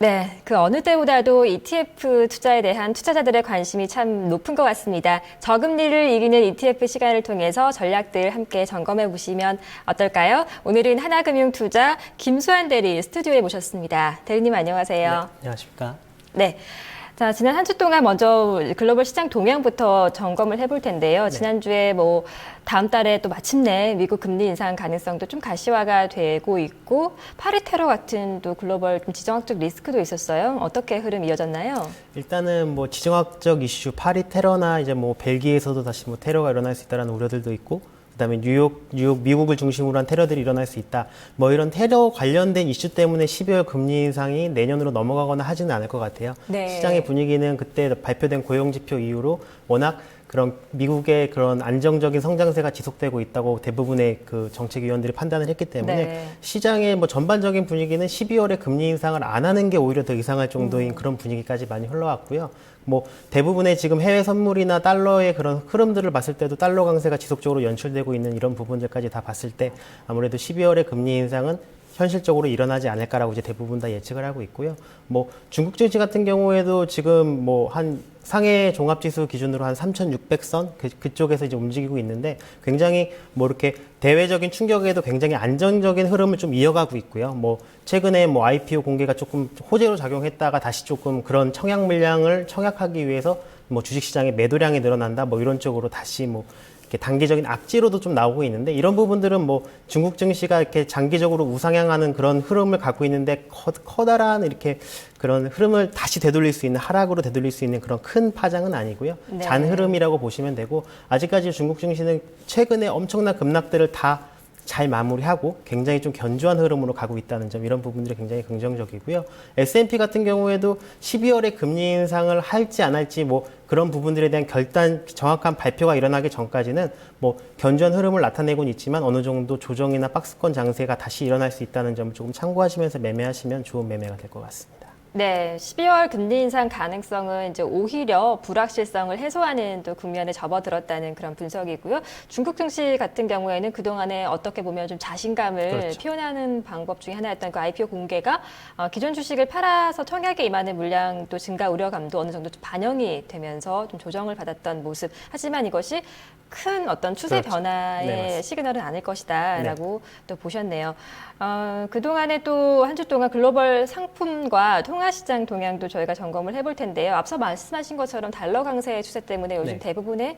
네, 그 어느 때보다도 ETF 투자에 대한 투자자들의 관심이 참 높은 것 같습니다. 저금리를 이기는 ETF 시간을 통해서 전략들 함께 점검해 보시면 어떨까요? 오늘은 하나금융투자 김수환 대리 스튜디오에 모셨습니다. 대리님 안녕하세요. 네, 안녕하십니까. 네. 자, 지난 한 주 동안 먼저 글로벌 시장 동향부터 점검을 해볼 텐데요. 지난주에 다음 달에 또 마침내 미국 금리 인상 가능성도 좀 가시화가 되고 있고, 파리 테러 같은 또 글로벌 좀 지정학적 리스크도 있었어요. 어떻게 흐름 이어졌나요? 일단은 지정학적 이슈, 파리 테러나 이제 벨기에에서도 다시 테러가 일어날 수 있다는 우려들도 있고, 그다음에 미국을 중심으로 한 테러들이 일어날 수 있다. 이런 테러 관련된 이슈 때문에 12월 금리 인상이 내년으로 넘어가거나 하지는 않을 것 같아요. 네. 시장의 분위기는 그때 발표된 고용지표 이후로 워낙 그런 미국의 그런 안정적인 성장세가 지속되고 있다고 대부분의 그 정책위원들이 판단을 했기 때문에 네. 시장의 전반적인 분위기는 12월에 금리 인상을 안 하는 게 오히려 더 이상할 정도인 그런 분위기까지 많이 흘러왔고요. 대부분의 지금 해외 선물이나 달러의 그런 흐름들을 봤을 때도 달러 강세가 지속적으로 연출되고 있는 이런 부분들까지 다 봤을 때 아무래도 12월에 금리 인상은 현실적으로 일어나지 않을까라고 이제 대부분 다 예측을 하고 있고요. 중국 증시 같은 경우에도 지금 한 상해 종합지수 기준으로 한 3,600선 그쪽에서 이제 움직이고 있는데 굉장히 이렇게 대외적인 충격에도 굉장히 안정적인 흐름을 좀 이어가고 있고요. 최근에 IPO 공개가 조금 호재로 작용했다가 다시 조금 그런 청약 물량을 청약하기 위해서 주식시장의 매도량이 늘어난다 이런 쪽으로 다시 이렇게 단기적인 악재로도 좀 나오고 있는데 이런 부분들은 중국 증시가 이렇게 장기적으로 우상향하는 그런 흐름을 갖고 있는데 커다란 이렇게 그런 흐름을 다시 되돌릴 수 있는 하락으로 되돌릴 수 있는 그런 큰 파장은 아니고요. 네. 잔 흐름이라고 보시면 되고 아직까지 중국 증시는 최근에 엄청난 급락들을 다 잘 마무리하고 굉장히 좀 견조한 흐름으로 가고 있다는 점 이런 부분들이 굉장히 긍정적이고요. S&P 같은 경우에도 12월에 금리 인상을 할지 안 할지 그런 부분들에 대한 정확한 발표가 일어나기 전까지는 견조한 흐름을 나타내고는 있지만 어느 정도 조정이나 박스권 장세가 다시 일어날 수 있다는 점을 조금 참고하시면서 매매하시면 좋은 매매가 될 것 같습니다. 네, 12월 금리 인상 가능성은 이제 오히려 불확실성을 해소하는 또 국면에 접어들었다는 그런 분석이고요. 중국 증시 같은 경우에는 그동안에 어떻게 보면 좀 자신감을 그렇죠. 표현하는 방법 중에 하나였던 그 IPO 공개가 기존 주식을 팔아서 청약에 임하는 물량도 증가 우려감도 어느 정도 좀 반영이 되면서 좀 조정을 받았던 모습. 하지만 이것이 큰 어떤 추세 그렇죠. 변화의 네, 시그널은 아닐 것이다라고 또 보셨네요. 그동안에 또 한 주 동안 글로벌 상품과 통화시장 동향도 저희가 점검을 해볼 텐데요. 앞서 말씀하신 것처럼 달러 강세의 추세 때문에 요즘 네. 대부분의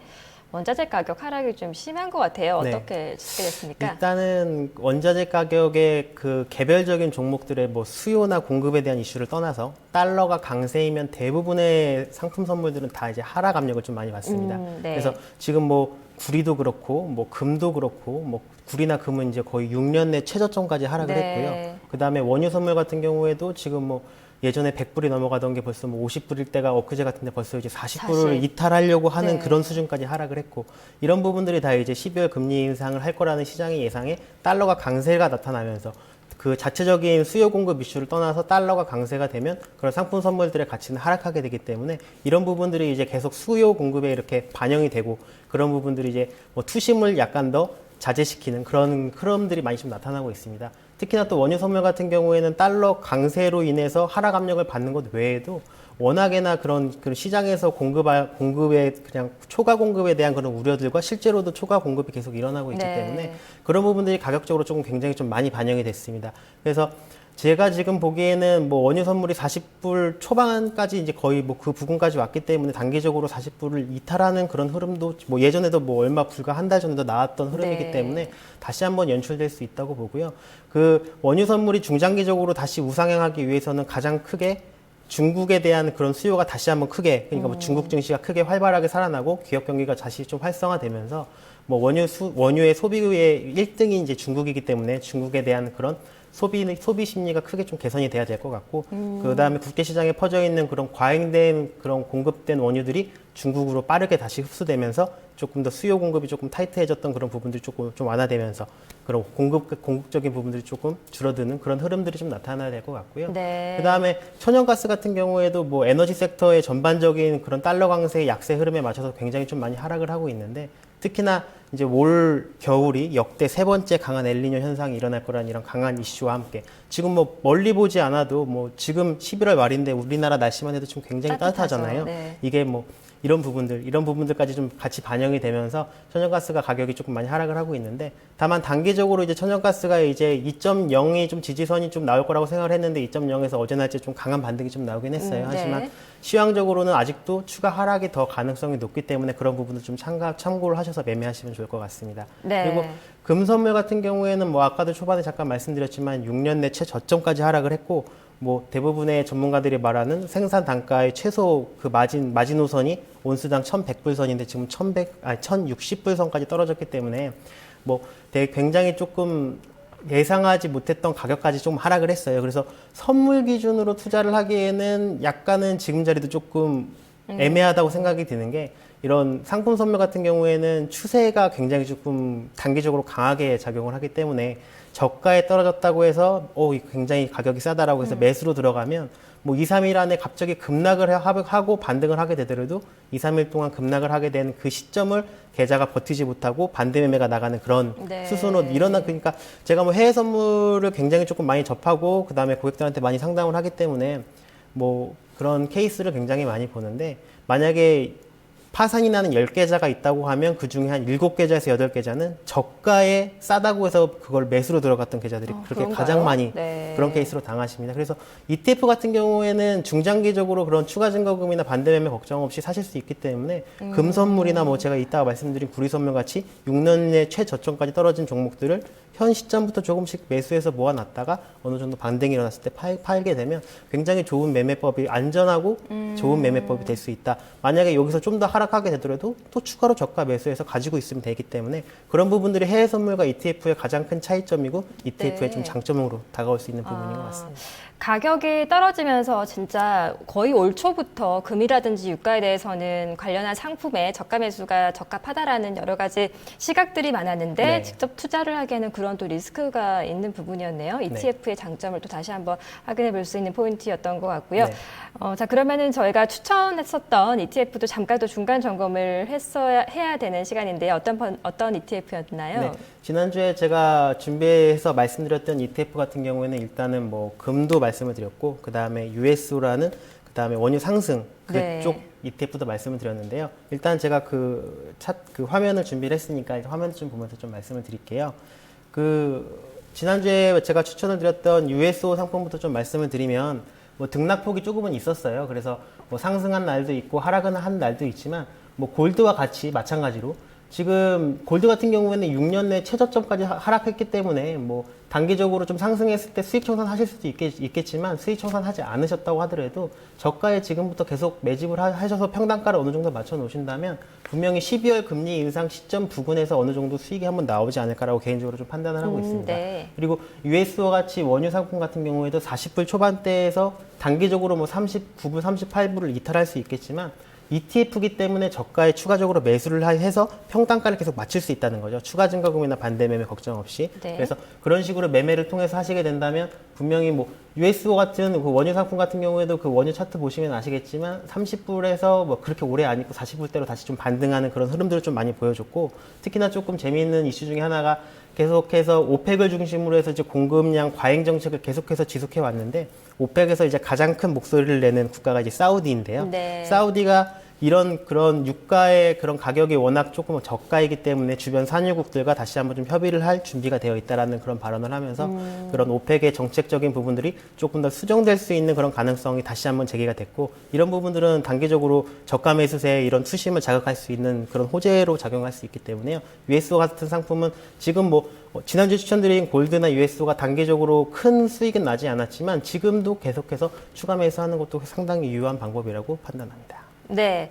원자재 가격 하락이 좀 심한 것 같아요. 네. 어떻게 짓게 됐습니까? 일단은 원자재 가격의 그 개별적인 종목들의 수요나 공급에 대한 이슈를 떠나서 달러가 강세이면 대부분의 상품 선물들은 다 이제 하락 압력을 좀 많이 받습니다. 네. 그래서 지금 구리도 그렇고 금도 그렇고 구리나 금은 이제 거의 6년 내 최저점까지 하락을 네. 했고요. 그다음에 원유 선물 같은 경우에도 지금 예전에 100불이 넘어가던 게 벌써 50불일 때가 엊그제 같은데 벌써 이제 40불을 이탈하려고 하는 네. 그런 수준까지 하락을 했고 이런 부분들이 다 이제 12월 금리 인상을 할 거라는 시장의 예상에 달러가 강세가 나타나면서 그 자체적인 수요 공급 이슈를 떠나서 달러가 강세가 되면 그런 상품 선물들의 가치는 하락하게 되기 때문에 이런 부분들이 이제 계속 수요 공급에 이렇게 반영이 되고 그런 부분들이 이제 투심을 약간 더 자제시키는 그런 흐름들이 많이 좀 나타나고 있습니다. 특히나 또 원유 선물 같은 경우에는 달러 강세로 인해서 하락 압력을 받는 것 외에도 워낙에나 그런 시장에서 공급의 그냥 초과 공급에 대한 그런 우려들과 실제로도 초과 공급이 계속 일어나고 있기 네. 때문에 그런 부분들이 가격적으로 조금 굉장히 좀 많이 반영이 됐습니다. 그래서 제가 지금 보기에는 원유 선물이 40불 초반까지 이제 거의 그 부근까지 왔기 때문에 단기적으로 40불을 이탈하는 그런 흐름도 예전에도 얼마 불과 한 달 전에도 나왔던 흐름이기 네. 때문에 다시 한번 연출될 수 있다고 보고요. 그 원유 선물이 중장기적으로 다시 우상향하기 위해서는 가장 크게 중국에 대한 그런 수요가 다시 한번 크게 그러니까 중국 증시가 크게 활발하게 살아나고 기업 경기가 다시 좀 활성화되면서 원유의 소비의 1등이 이제 중국이기 때문에 중국에 대한 그런 소비 심리가 크게 좀 개선이 돼야 될 것 같고, 그 다음에 국제 시장에 퍼져 있는 그런 과잉된 그런 공급된 원유들이 중국으로 빠르게 다시 흡수되면서 조금 더 수요 공급이 조금 타이트해졌던 그런 부분들이 조금 좀 완화되면서 그런 공급적인 부분들이 조금 줄어드는 그런 흐름들이 좀 나타나야 될 것 같고요. 네. 그 다음에 천연가스 같은 경우에도 에너지 섹터의 전반적인 그런 달러 강세의 약세 흐름에 맞춰서 굉장히 좀 많이 하락을 하고 있는데 특히나 이제 올 겨울이 역대 세 번째 강한 엘니뇨 현상이 일어날 거라는 이런 강한 이슈와 함께 지금 뭐 멀리 보지 않아도 뭐 지금 11월 말인데 우리나라 날씨만 해도 지금 굉장히 따뜻하죠. 따뜻하잖아요. 네. 이게 이게 뭐 이런 부분들까지 좀 같이 반영이 되면서 천연가스가 가격이 조금 많이 하락을 하고 있는데 다만 단기적으로 이제 천연가스가 이제 2.0이 좀 지지선이 좀 나올 거라고 생각을 했는데 2.0에서 어제 날짜 좀 강한 반등이 좀 나오긴 했어요. 하지만 네. 시황적으로는 아직도 추가 하락이 더 가능성이 높기 때문에 그런 부분도 좀 참고를 하셔서 매매하시면 좋을 것 같습니다. 네. 그리고 금선물 같은 경우에는 뭐 아까도 초반에 잠깐 말씀드렸지만 6년 내 최저점까지 하락을 했고 뭐 대부분의 전문가들이 말하는 생산 단가의 최소 그 마지노선이 온수당 1,100불 선인데 지금 1,060불 선까지 떨어졌기 때문에 뭐 되게 굉장히 조금 예상하지 못했던 가격까지 좀 하락을 했어요. 그래서 선물 기준으로 투자를 하기에는 약간은 지금 자리도 조금 애매하다고 생각이 드는 게 이런 상품 선물 같은 경우에는 추세가 굉장히 조금 단기적으로 강하게 작용을 하기 때문에 저가에 떨어졌다고 해서 굉장히 가격이 싸다라고 해서 매수로 들어가면 뭐 2, 3일 안에 갑자기 급락을 하고 반등을 하게 되더라도 2, 3일 동안 급락을 하게 된 그 시점을 계좌가 버티지 못하고 반대 매매가 나가는 그런 네. 수순으로 그러니까 제가 뭐 해외 선물을 굉장히 조금 많이 접하고 그다음에 고객들한테 많이 상담을 하기 때문에 뭐 그런 케이스를 굉장히 많이 보는데 만약에 파산이 나는 10계좌가 있다고 하면 그 중에 한 7계좌에서 8계좌는 저가에 싸다고 해서 그걸 매수로 들어갔던 계좌들이 그렇게 그런가요? 가장 많이 네. 그런 케이스로 당하십니다. 그래서 ETF 같은 경우에는 중장기적으로 그런 추가 증거금이나 반대 매매 걱정 없이 사실 수 있기 때문에 금선물이나 뭐 제가 이따가 말씀드린 구리선물 같이 6년 내 최저점까지 떨어진 종목들을 현 시점부터 조금씩 매수해서 모아놨다가 어느 정도 반등이 일어났을 때 팔게 되면 굉장히 좋은 매매법이 안전하고 좋은 매매법이 될 수 있다. 만약에 여기서 좀 더 하락하게 되더라도 또 추가로 저가 매수해서 가지고 있으면 되기 때문에 그런 부분들이 해외 선물과 ETF의 가장 큰 차이점이고 ETF의 네. 좀 장점으로 다가올 수 있는 부분인 것 같습니다. 가격이 떨어지면서 진짜 거의 올 초부터 금이라든지 유가에 대해서는 관련한 상품에 저가 매수가 적합하다라는 여러 가지 시각들이 많았는데 네. 직접 투자를 하기에는 그런 또 리스크가 있는 부분이었네요. ETF의 장점을 또 다시 한번 확인해 볼 수 있는 포인트였던 것 같고요. 네. 자, 그러면은 저희가 추천했었던 ETF도 잠깐 또 중간 점검을 해야 되는 시간인데요. 어떤 ETF였나요? 네. 지난주에 제가 준비해서 말씀드렸던 ETF 같은 경우에는 일단은 뭐 금도 말씀을 드렸고 그 다음에 USO라는 그 다음에 원유 상승 네. 그쪽 ETF도 말씀을 드렸는데요. 일단 제가 그 화면을 준비를 했으니까 화면을 좀 보면서 좀 말씀을 드릴게요. 지난주에 제가 추천을 드렸던 USO 상품부터 좀 말씀을 드리면 뭐 등락폭이 조금은 있었어요. 그래서 뭐 상승한 날도 있고 하락은 한 날도 있지만 뭐 골드와 같이 마찬가지로 지금 골드 같은 경우에는 6년 내 최저점까지 하락했기 때문에 뭐 단기적으로 좀 상승했을 때 수익 청산하실 수도 있겠지만 수익 청산하지 않으셨다고 하더라도 저가에 지금부터 계속 매집을 하셔서 평단가를 어느 정도 맞춰 놓으신다면 분명히 12월 금리 인상 시점 부근에서 어느 정도 수익이 한번 나오지 않을까라고 개인적으로 좀 판단을 하고 있습니다. 네. 그리고 US와 같이 원유 상품 같은 경우에도 40불 초반대에서 단기적으로 뭐 39불, 38불을 이탈할 수 있겠지만 ETF이기 때문에 저가에 추가적으로 매수를 해서 평단가를 계속 맞출 수 있다는 거죠. 추가 증거금이나 반대 매매 걱정 없이. 네. 그래서 그런 식으로 매매를 통해서 하시게 된다면 분명히 뭐 USO 같은 그 원유 상품 같은 경우에도 그 원유 차트 보시면 아시겠지만 30불에서 뭐 그렇게 오래 안 있고 40불대로 다시 좀 반등하는 그런 흐름들을 좀 많이 보여줬고 특히나 조금 재미있는 이슈 중에 하나가 계속해서 오펙을 중심으로 해서 이제 공급량 과잉 정책을 계속해서 지속해 왔는데 오펙에서 이제 가장 큰 목소리를 내는 국가가 이제 사우디인데요. 네. 사우디가 그런 유가의 그런 가격이 워낙 조금 저가이기 때문에 주변 산유국들과 다시 한번 좀 협의를 할 준비가 되어 있다라는 그런 발언을 하면서 그런 오펙의 정책적인 부분들이 조금 더 수정될 수 있는 그런 가능성이 다시 한번 제기가 됐고 이런 부분들은 단기적으로 저가 매수세의 이런 투심을 자극할 수 있는 그런 호재로 작용할 수 있기 때문에요. USO 같은 상품은 지금 뭐 지난주에 추천드린 골드나 USO가 단기적으로 큰 수익은 나지 않았지만 지금도 계속해서 추가 매수하는 것도 상당히 유효한 방법이라고 판단합니다. 네.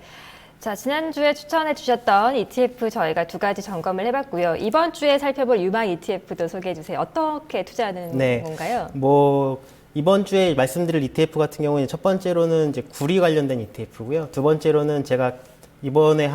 자, 지난주에 추천해 주셨던 ETF 저희가 두 가지 점검을 해봤고요. 이번 주에 살펴볼 유망 ETF도 소개해 주세요. 어떻게 투자하는 건가요? 뭐 이번 주에 말씀드릴 ETF 같은 경우는 첫 번째로는 이제 구리 관련된 ETF고요. 두 번째로는 제가 이번에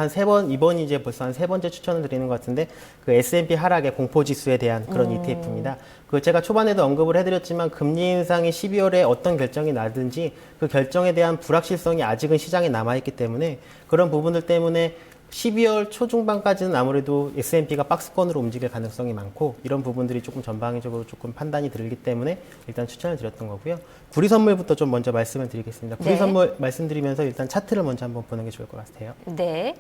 이번이 이제 벌써 한 세 번째 추천을 드리는 것 같은데, 그 S&P 하락의 공포지수에 대한 그런 ETF입니다. 그 제가 초반에도 언급을 해드렸지만 금리 인상이 12월에 어떤 결정이 나든지 그 결정에 대한 불확실성이 아직은 시장에 남아있기 때문에 그런 부분들 때문에 12월 초중반까지는 아무래도 S&P가 박스권으로 움직일 가능성이 많고 이런 부분들이 조금 전방위적으로 조금 판단이 들기 때문에 일단 추천을 드렸던 거고요. 구리 선물부터 좀 먼저 말씀을 드리겠습니다. 구리 네. 선물 말씀드리면서 일단 차트를 먼저 한번 보는 게 좋을 것 같아요. 네.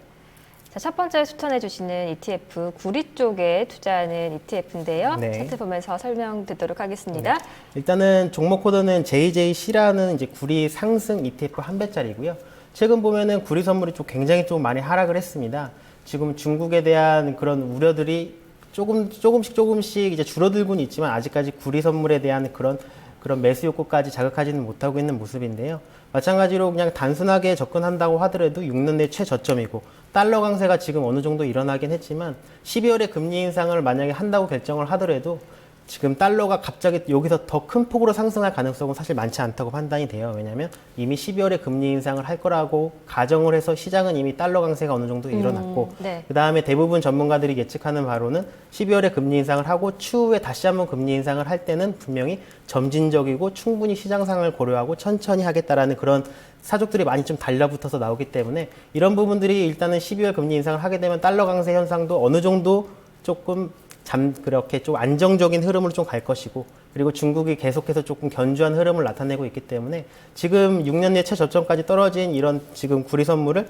자, 첫 번째 추천해 주시는 ETF, 구리 쪽에 투자하는 ETF인데요. 네. 차트 보면서 설명 듣도록 하겠습니다. 일단은 종목 코드는 JJC라는 이제 구리 상승 ETF 한 배짜리고요. 최근 보면은 구리 선물이 좀 굉장히 좀 많이 하락을 했습니다. 지금 중국에 대한 그런 우려들이 조금씩 이제 줄어들고는 있지만 아직까지 구리 선물에 대한 그런 매수 욕구까지 자극하지는 못하고 있는 모습인데요. 마찬가지로 그냥 단순하게 접근한다고 하더라도 6년 내 최저점이고 달러 강세가 지금 어느 정도 일어나긴 했지만 12월에 금리 인상을 만약에 한다고 결정을 하더라도 지금 달러가 갑자기 여기서 더 큰 폭으로 상승할 가능성은 사실 많지 않다고 판단이 돼요. 왜냐하면 이미 12월에 금리 인상을 할 거라고 가정을 해서 시장은 이미 달러 강세가 어느 정도 일어났고 네. 그다음에 대부분 전문가들이 예측하는 바로는 12월에 금리 인상을 하고 추후에 다시 한번 금리 인상을 할 때는 분명히 점진적이고 충분히 시장상을 고려하고 천천히 하겠다라는 그런 사족들이 많이 좀 달라붙어서 나오기 때문에 이런 부분들이 일단은 12월 금리 인상을 하게 되면 달러 강세 현상도 어느 정도 조금 그렇게 좀 안정적인 흐름으로 좀 갈 것이고 그리고 중국이 계속해서 조금 견조한 흐름을 나타내고 있기 때문에 지금 6년 내 최저점까지 떨어진 이런 지금 구리 선물을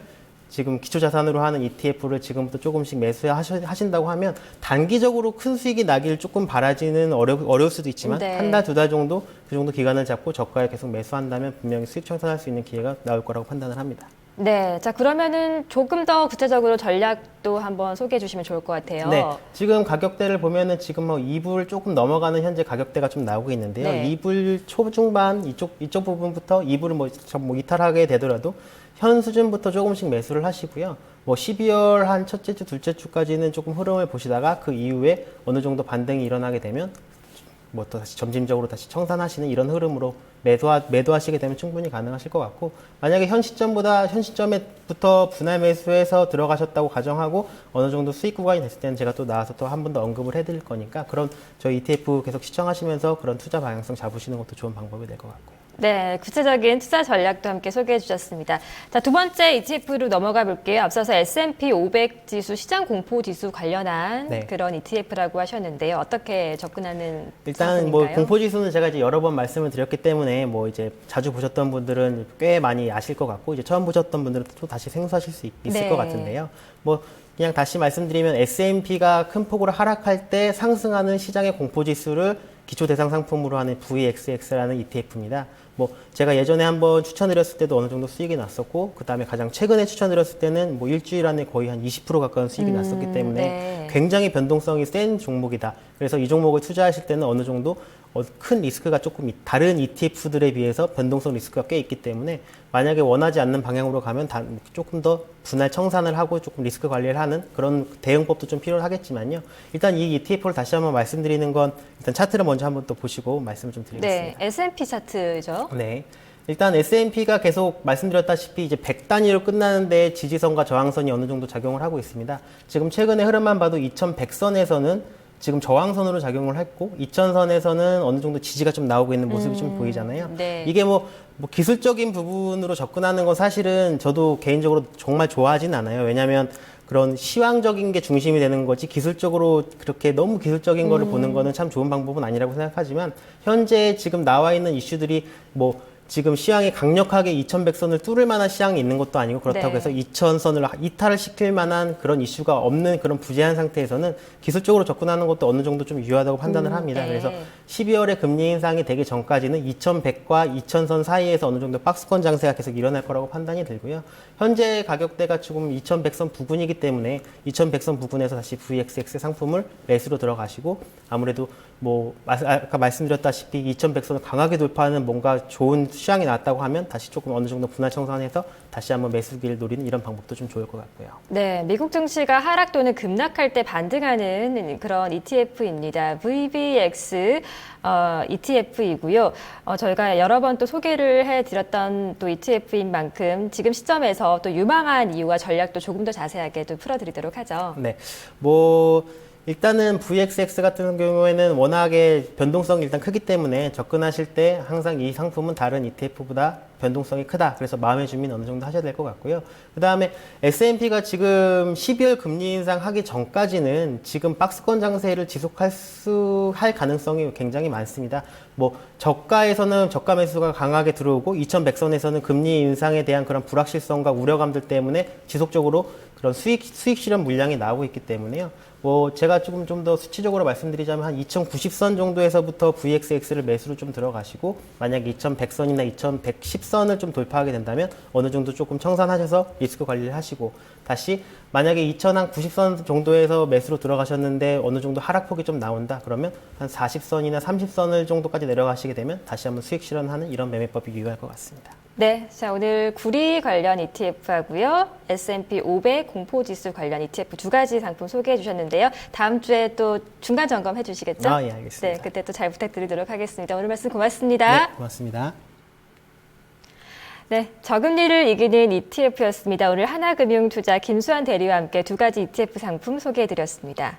지금 기초자산으로 하는 ETF를 지금부터 조금씩 매수하신다고 하면 단기적으로 큰 수익이 나길 조금 바라지는 어려울 수도 있지만 네. 한 달, 두 달 정도 그 정도 기간을 잡고 저가에 계속 매수한다면 분명히 수익 청산할 수 있는 기회가 나올 거라고 판단을 합니다. 네. 자, 그러면은 조금 더 구체적으로 전략도 한번 소개해 주시면 좋을 것 같아요. 네, 지금 가격대를 보면은 지금 뭐 2불 조금 넘어가는 현재 가격대가 좀 나오고 있는데요. 네. 2불 초중반 이쪽 부분부터 2불을 뭐 이탈하게 되더라도 현 수준부터 조금씩 매수를 하시고요. 뭐 12월 한 첫째 주, 둘째 주까지는 조금 흐름을 보시다가 그 이후에 어느 정도 반등이 일어나게 되면 뭐 또 다시 점진적으로 다시 청산하시는 이런 흐름으로 매도하시게 되면 충분히 가능하실 것 같고 만약에 현 시점에부터 분할 매수해서 들어가셨다고 가정하고 어느 정도 수익 구간이 됐을 때는 제가 또 나와서 또 한 번 더 언급을 해드릴 거니까 그런 저희 ETF 계속 시청하시면서 그런 투자 방향성 잡으시는 것도 좋은 방법이 될 것 같고요. 네, 구체적인 투자 전략도 함께 소개해 주셨습니다. 자, 두 번째 ETF로 넘어가 볼게요. 앞서서 S&P 500 지수 시장 공포 지수 관련한 네. 그런 ETF라고 하셨는데요. 어떻게 접근하는 일단 뭐 상품인가요? 공포 지수는 제가 이제 여러 번 말씀을 드렸기 때문에 뭐 이제 자주 보셨던 분들은 꽤 많이 아실 것 같고 이제 처음 보셨던 분들은 또 다시 생소하실 수 있을 네. 것 같은데요. 뭐 그냥 다시 말씀드리면 S&P가 큰 폭으로 하락할 때 상승하는 시장의 공포 지수를 기초 대상 상품으로 하는 VXX라는 ETF입니다. 뭐 제가 예전에 한번 추천드렸을 때도 어느 정도 수익이 났었고 그다음에 가장 최근에 추천드렸을 때는 뭐 일주일 안에 거의 한 20% 가까운 수익이 났었기 때문에 네. 굉장히 변동성이 센 종목이다. 그래서 이 종목을 투자하실 때는 어느 정도 큰 리스크가 조금 다른 ETF들에 비해서 변동성 리스크가 꽤 있기 때문에 만약에 원하지 않는 방향으로 가면 조금 더 분할 청산을 하고 조금 리스크 관리를 하는 그런 대응법도 좀 필요하겠지만요. 일단 이 ETF를 다시 한번 말씀드리는 건 일단 차트를 먼저 한번 또 보시고 말씀을 좀 드리겠습니다. 네, S&P 차트죠. 네. 일단 S&P가 계속 말씀드렸다시피 이제 100단위로 끝나는데 지지선과 저항선이 어느 정도 작용을 하고 있습니다. 지금 최근의 흐름만 봐도 2100선에서는 지금 저항선으로 작용을 했고 2000선에서는 어느 정도 지지가 좀 나오고 있는 모습이 좀 보이잖아요. 네. 이게 뭐 기술적인 부분으로 접근하는 건 사실은 저도 개인적으로 정말 좋아하진 않아요. 왜냐하면 그런 시황적인 게 중심이 되는 거지 기술적으로 그렇게 너무 기술적인 거를 보는 거는 참 좋은 방법은 아니라고 생각하지만 현재 지금 나와 있는 이슈들이 뭐 지금 시황이 강력하게 2100선을 뚫을 만한 시황이 있는 것도 아니고 그렇다고 네. 해서 2000선을 이탈을 시킬 만한 그런 이슈가 없는 그런 부재한 상태에서는 기술적으로 접근하는 것도 어느 정도 좀 유효하다고 판단을 합니다. 네. 그래서 12월에 금리 인상이 되기 전까지는 2100과 2000선 사이에서 어느 정도 박스권 장세가 계속 일어날 거라고 판단이 들고요. 현재 가격대가 지금 2100선 부근이기 때문에 2100선 부근에서 다시 VXX 상품을 매수로 들어가시고 아무래도 뭐 아까 말씀드렸다시피 2100선을 강하게 돌파하는 뭔가 좋은 시황이 나왔다고 하면 다시 조금 어느 정도 분할 청산해서 다시 한번 매수기를 노리는 이런 방법도 좀 좋을 것 같고요. 네, 미국 증시가 하락 또는 급락할 때 반등하는 그런 ETF입니다. VBX ETF이고요. 저희가 여러 번 또 소개를 해드렸던 또 ETF인 만큼 지금 시점에서 또 유망한 이유와 전략도 조금 더 자세하게 또 풀어드리도록 하죠. 네, 뭐 일단은 VXX 같은 경우에는 워낙에 변동성이 일단 크기 때문에 접근하실 때 항상 이 상품은 다른 ETF보다 변동성이 크다. 그래서 마음의 준비는 어느 정도 하셔야 될 것 같고요. 그 다음에 S&P가 지금 12월 금리 인상하기 전까지는 지금 박스권 장세를 할 가능성이 굉장히 많습니다. 뭐 저가에서는 저가 매수가 강하게 들어오고 2100선에서는 금리 인상에 대한 그런 불확실성과 우려감들 때문에 지속적으로 그런 수익 실현 물량이 나오고 있기 때문에요. 뭐 제가 조금 좀 더 수치적으로 말씀드리자면 한 2090선 정도에서부터 VXX를 매수로 좀 들어가시고 만약 2100선이나 2110선을 좀 돌파하게 된다면 어느 정도 조금 청산하셔서 리스크 관리를 하시고 다시 만약에 2090선 정도에서 매수로 들어가셨는데 어느 정도 하락폭이 좀 나온다 그러면 한 40선이나 30선을 정도까지 내려가시게 되면 다시 한번 수익 실현하는 이런 매매법이 유효할 것 같습니다. 네, 자 오늘 구리 관련 ETF하고요, S&P 500 공포지수 관련 ETF 두 가지 상품 소개해 주셨는데요. 다음 주에 또 중간 점검해 주시겠죠? 예, 알겠습니다. 네, 그때 또 잘 부탁드리도록 하겠습니다. 오늘 말씀 고맙습니다. 네, 고맙습니다. 네, 저금리를 이기는 ETF였습니다. 오늘 하나금융투자 김수환 대리와 함께 두 가지 ETF 상품 소개해 드렸습니다.